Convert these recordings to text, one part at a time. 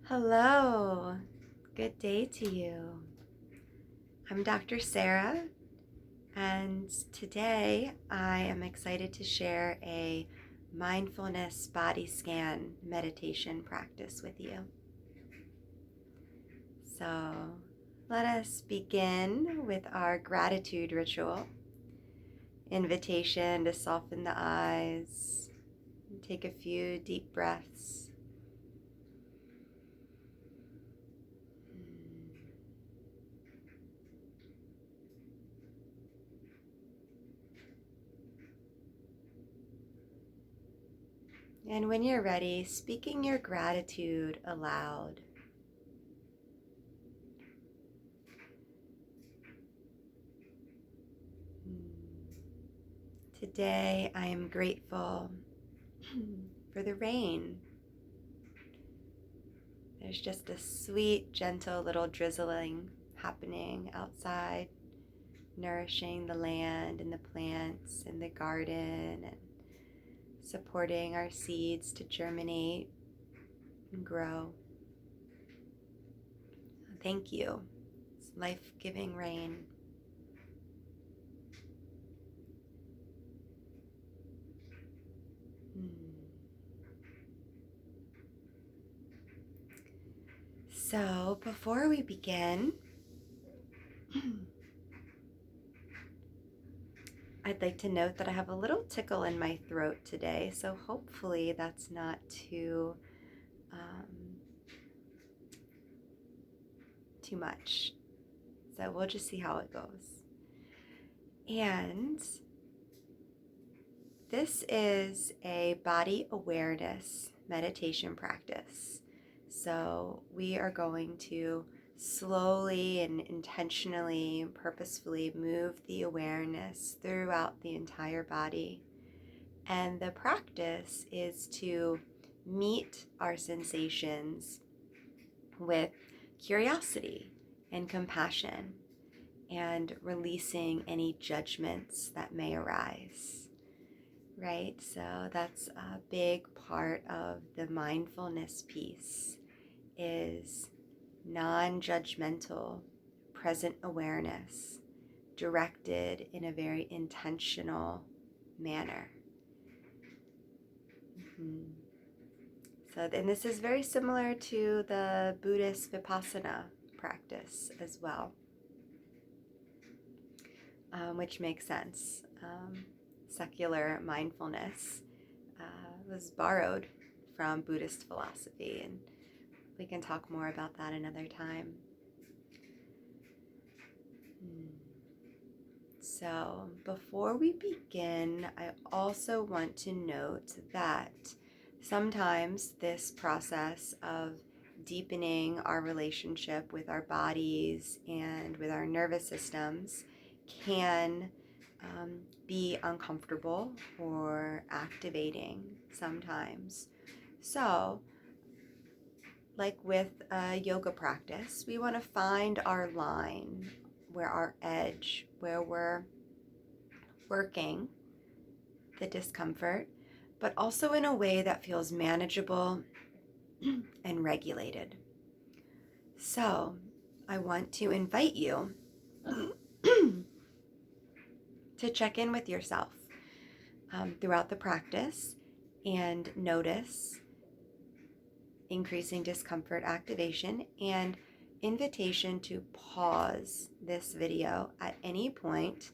Hello, good day to you. I'm Dr. Sarah, and today I am excited to share a mindfulness body scan meditation practice with you. So let us begin with our gratitude ritual. Invitation to soften the eyes, and take a few deep breaths. And when you're ready, speaking your gratitude aloud. Today, I am grateful for the rain. There's just a sweet, gentle little drizzling happening outside, nourishing the land and the plants and the garden and supporting our seeds to germinate and grow. Thank you. It's life-giving rain. So before we begin, I'd like to note that I have a little tickle in my throat today, so hopefully that's not too much. So we'll just see how it goes. And this is a body awareness meditation practice. So we are going to slowly and intentionally, purposefully move the awareness throughout the entire body. And the practice is to meet our sensations with curiosity and compassion and releasing any judgments that may arise. Right? So that's a big part of the mindfulness piece is non-judgmental present awareness directed in a very intentional manner. And this is very similar to the Buddhist Vipassana practice as well, which makes sense. Secular mindfulness was borrowed from Buddhist philosophy, and we can talk more about that another time. So before we begin, I also want to note that sometimes this process of deepening our relationship with our bodies and with our nervous systems can be uncomfortable or activating sometimes. So, like with a yoga practice, we want to find our line, where our edge, where we're working the discomfort, but also in a way that feels manageable and regulated. So, I want to invite you to check in with yourself throughout the practice and notice increasing discomfort activation and invitation to pause this video at any point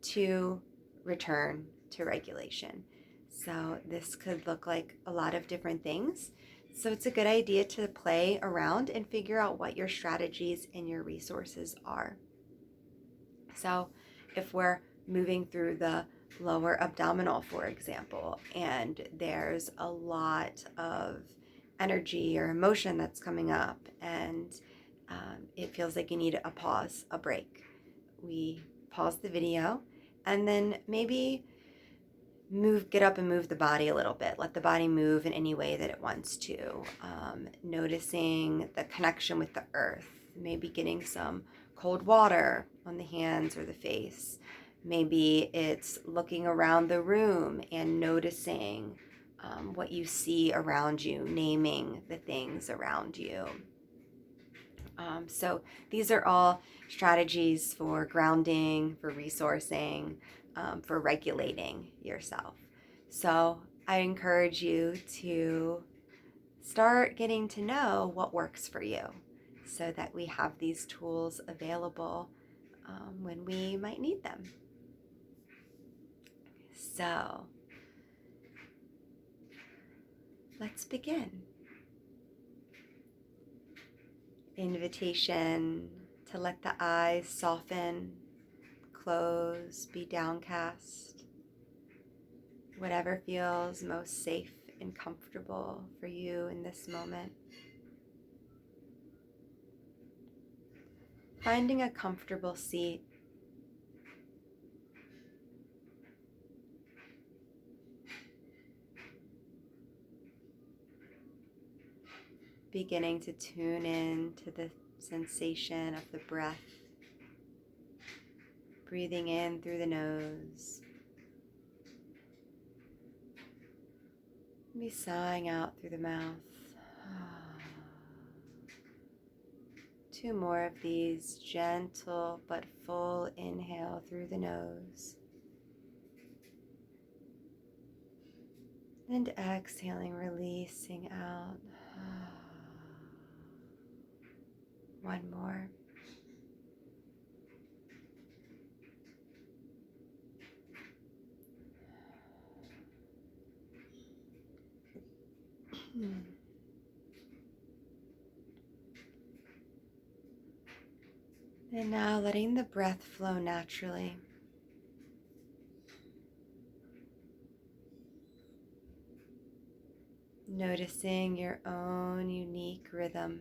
to return to regulation. So this could look like a lot of different things. So it's a good idea to play around and figure out what your strategies and your resources are. So if we're moving through the lower abdominal, for example, and there's a lot of energy or emotion that's coming up, and it feels like you need a pause, a break. We pause the video and then maybe get up and move the body a little bit. Let the body move in any way that it wants to. Noticing the connection with the earth, maybe getting some cold water on the hands or the face. Maybe it's looking around the room and noticing what you see around you, naming the things around you. So these are all strategies for grounding, for resourcing, for regulating yourself. So I encourage you to start getting to know what works for you so that we have these tools available when we might need them. So let's begin. Invitation to let the eyes soften, close, be downcast. Whatever feels most safe and comfortable for you in this moment. Finding a comfortable seat. Beginning to tune in to the sensation of the breath. Breathing in through the nose. Be sighing out through the mouth. 2 more of these, gentle but full inhale through the nose. And exhaling, releasing out. 1 more. And now letting the breath flow naturally. Noticing your own unique rhythm.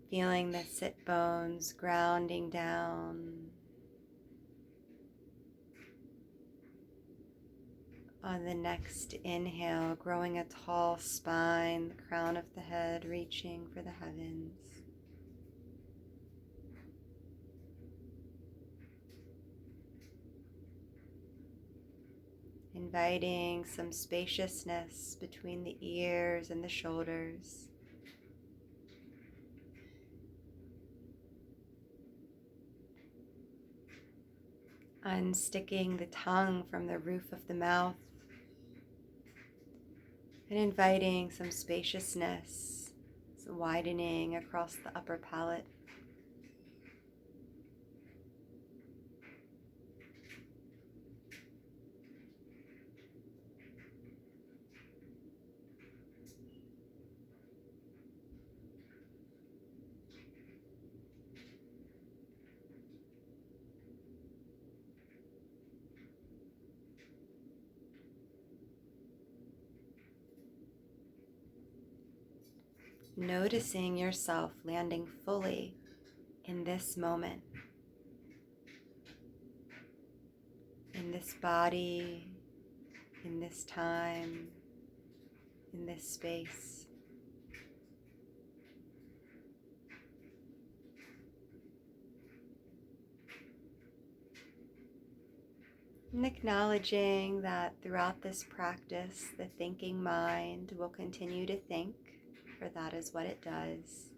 Feeling the sit bones grounding down. On the next inhale, growing a tall spine, the crown of the head reaching for the heavens. Inviting some spaciousness between the ears and the shoulders. Unsticking the tongue from the roof of the mouth. And inviting some spaciousness, some widening across the upper palate. Noticing yourself landing fully in this moment, in this body, in this time, in this space. And acknowledging that throughout this practice, the thinking mind will continue to think, for that is what it does.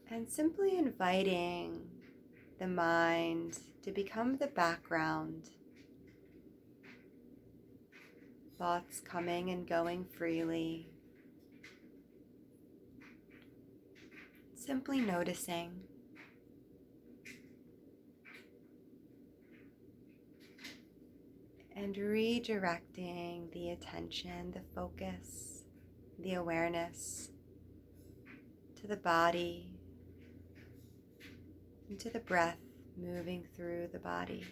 And simply inviting the mind to become the background. Thoughts coming and going freely. Simply noticing. And redirecting the attention, the focus, the awareness to the body, and to the breath moving through the body.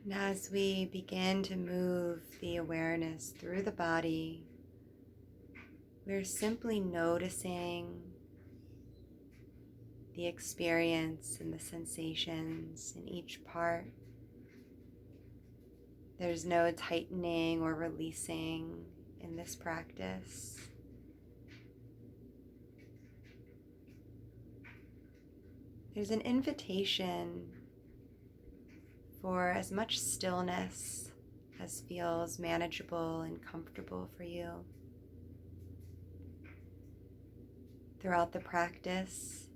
And as we begin to move the awareness through the body, we're simply noticing the experience and the sensations in each part. There's no tightening or releasing in this practice. There's an invitation for as much stillness as feels manageable and comfortable for you. Throughout the practice,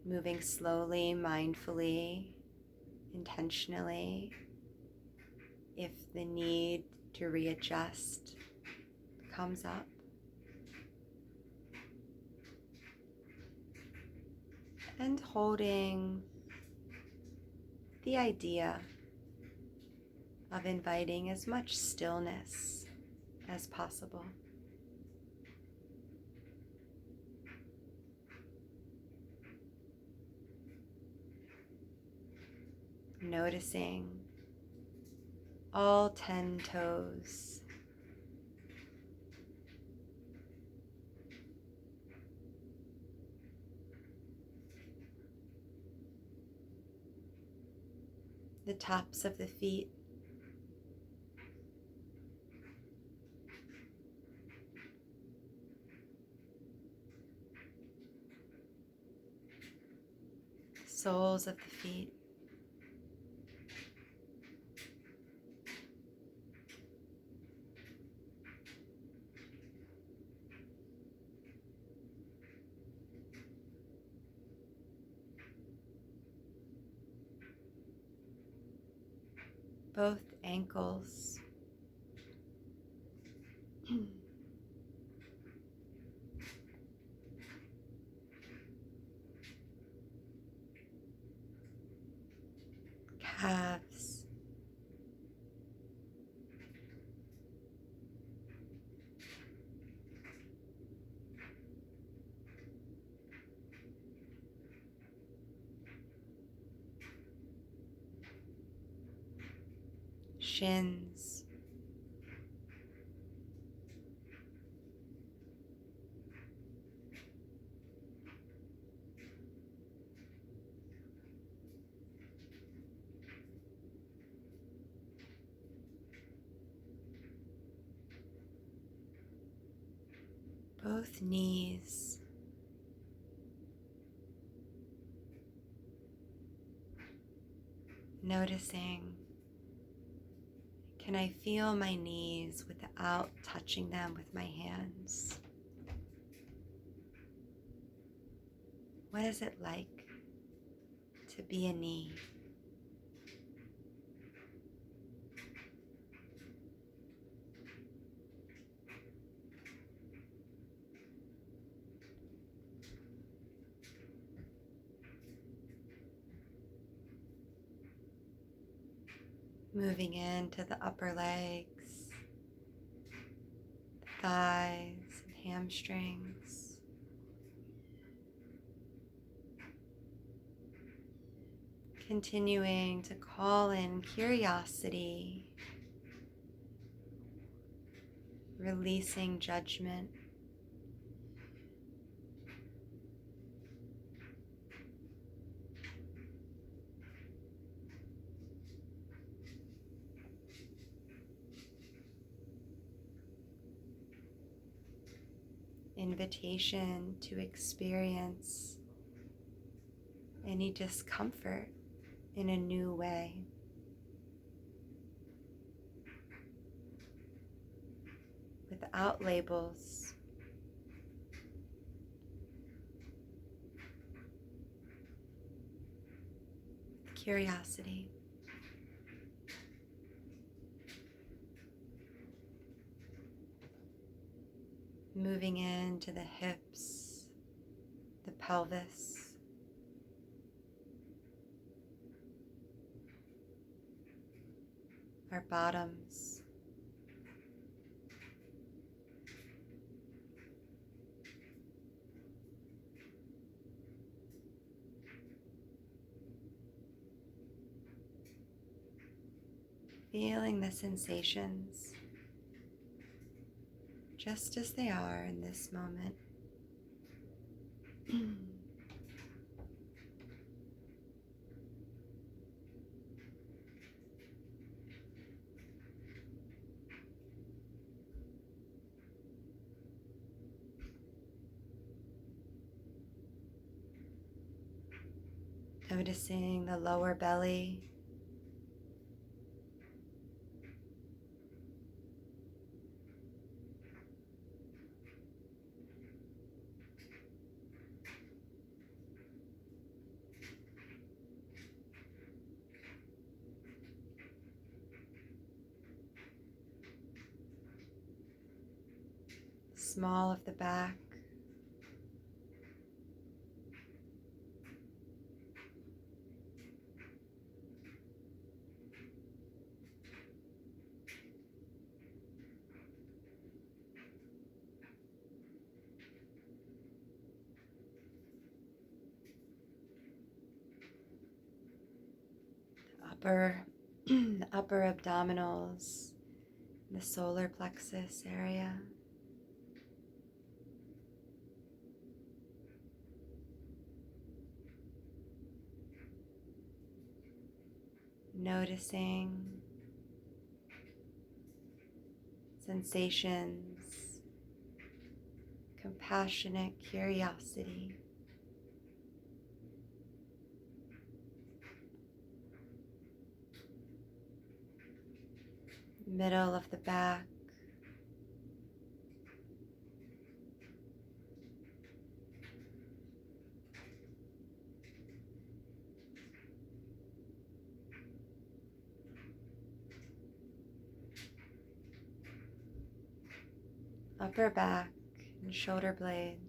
moving slowly, mindfully, intentionally, if the need to readjust comes up. And holding the idea of inviting as much stillness as possible. Noticing all 10 toes. The tops of the feet. Soles of the feet. Both ankles. Calves. Shins. Both knees. Noticing, can I feel my knees without touching them with my hands? What is it like to be a knee? Moving into the upper legs, thighs, and hamstrings. Continuing to call in curiosity, releasing judgment. Invitation to experience any discomfort in a new way. Without labels. With curiosity. Moving into the hips, the pelvis, our bottoms, feeling the sensations just as they are in this moment. Noticing the lower belly, small of the back, the upper abdominals, the solar plexus area. Noticing sensations, compassionate curiosity. Middle of the back, upper back and shoulder blades.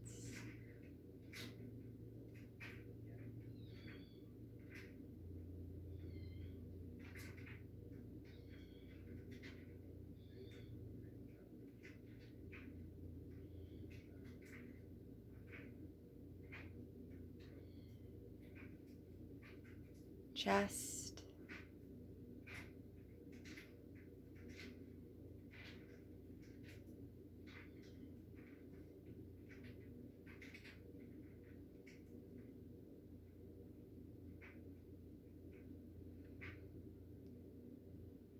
Chest,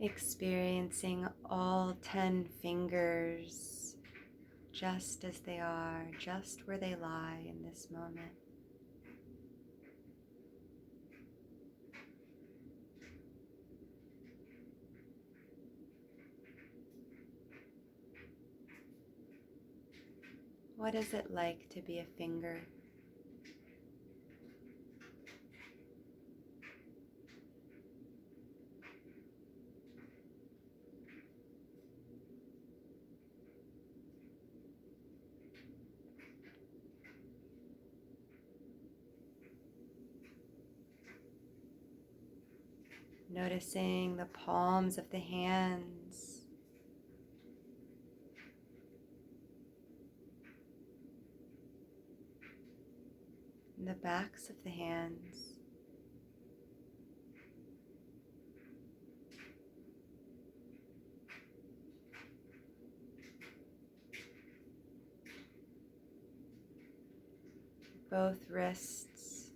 experiencing all 10 fingers just as they are, just where they lie in this moment. What is it like to be a finger? Noticing the palms of the hands, and the backs of the hands. Both wrists,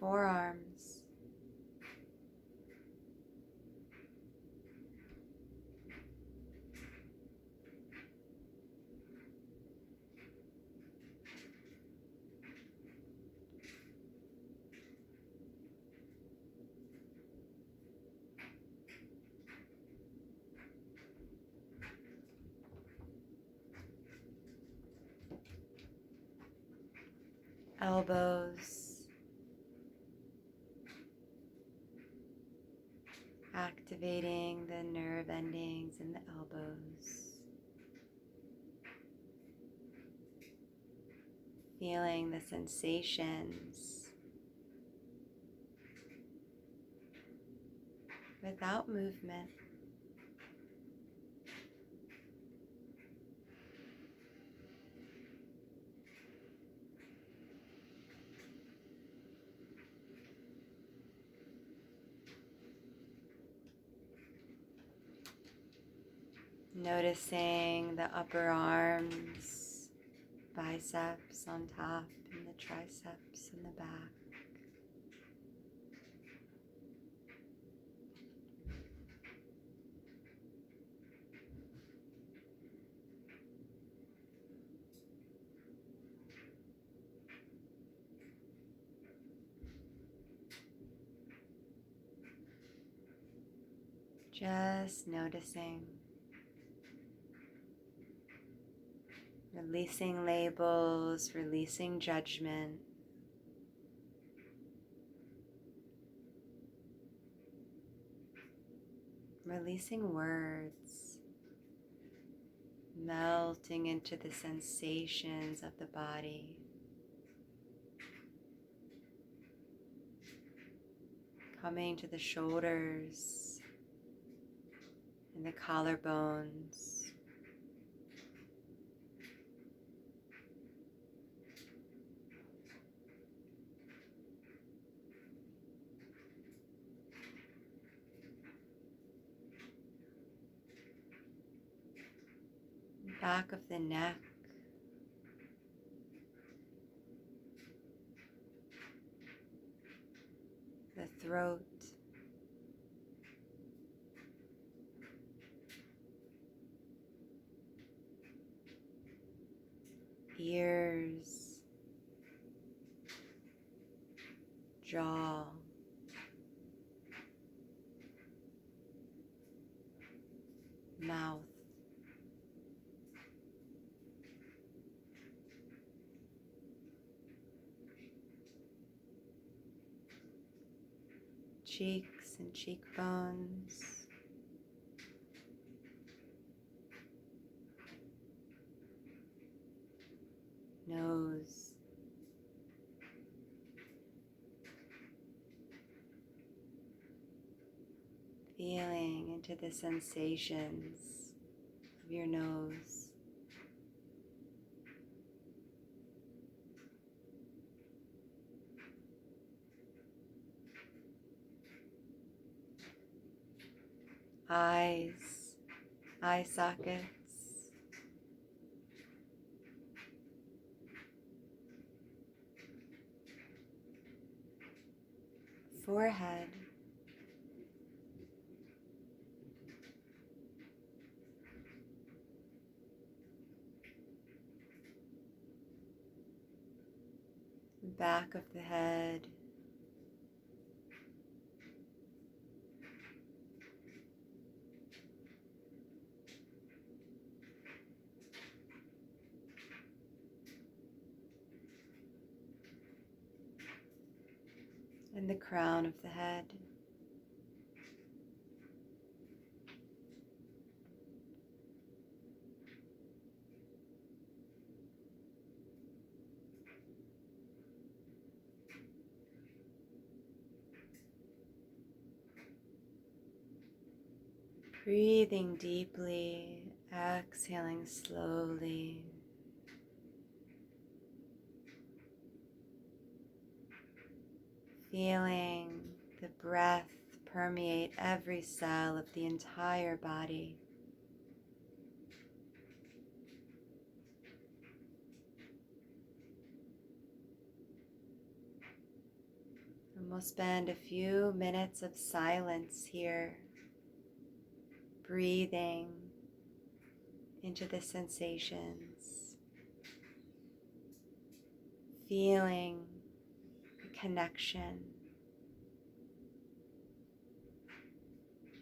forearms, elbows, activating the nerve endings in the elbows, feeling the sensations without movement. Noticing the upper arms, biceps on top and the triceps in the back. Just noticing, releasing labels, releasing judgment. Releasing words, melting into the sensations of the body. Coming to the shoulders and the collarbones. Back of the neck. The throat. Ears. Jaw. Mouth. Cheeks and cheekbones. Nose. Feeling into the sensations of your nose. Eyes, eye sockets. Forehead. Back of the head. And the crown of the head. Breathing deeply, exhaling slowly. Feeling the breath permeate every cell of the entire body. And we'll spend a few minutes of silence here, breathing into the sensations, feeling the connection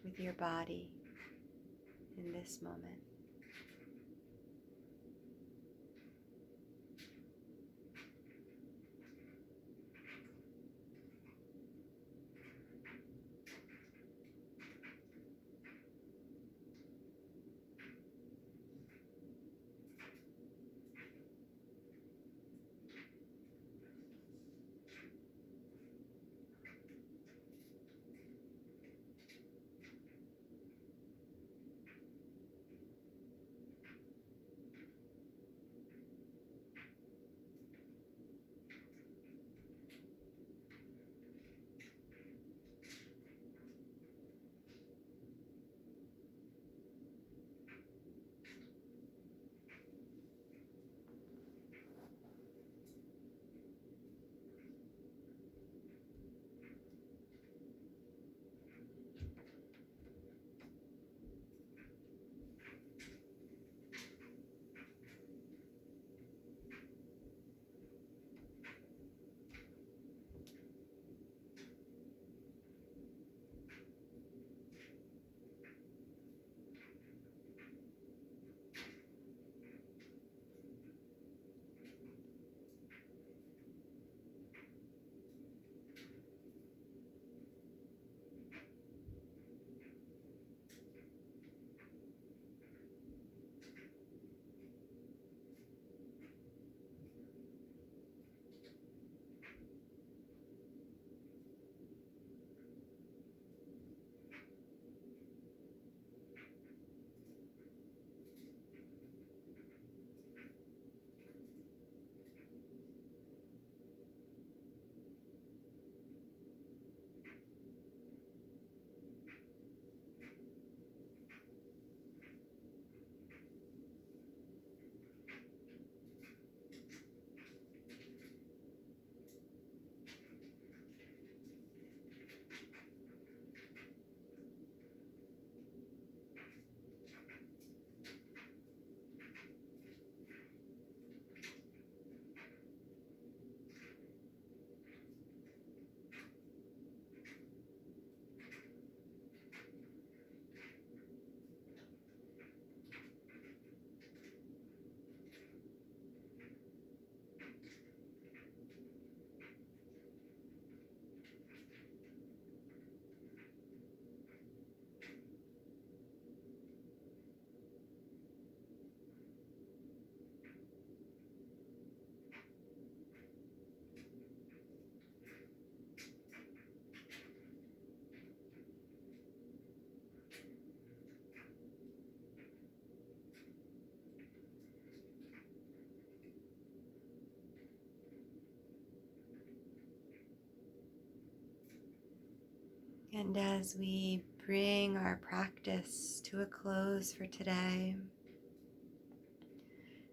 with your body in this moment. And as we bring our practice to a close for today,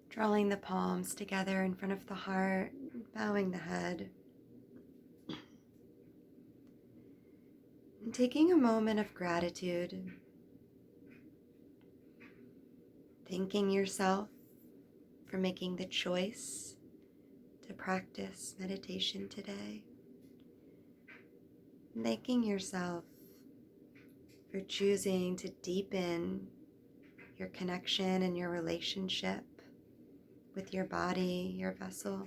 drawing the palms together in front of the heart, bowing the head, and taking a moment of gratitude, thanking yourself for making the choice to practice meditation today, thanking yourself for choosing to deepen your connection and your relationship with your body, your vessel.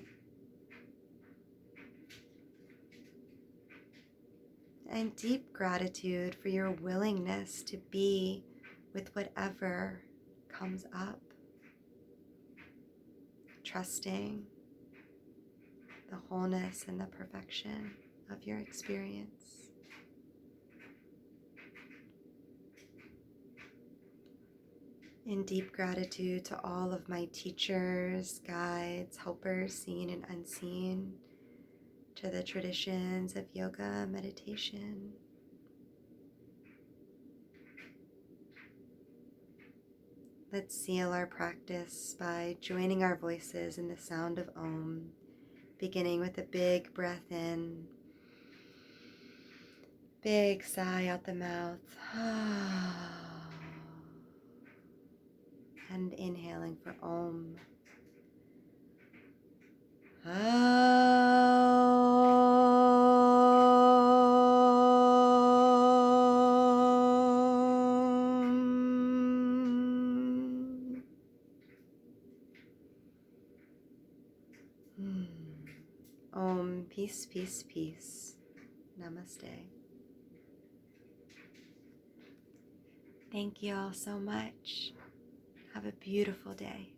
And deep gratitude for your willingness to be with whatever comes up, trusting the wholeness and the perfection of your experience. In deep gratitude to all of my teachers, guides, helpers, seen and unseen, to the traditions of yoga, meditation. Let's seal our practice by joining our voices in the sound of Om, beginning with a big breath in, big sigh out the mouth, and inhaling for Om. Om, peace, peace, peace. Namaste. Thank you all so much. Have a beautiful day.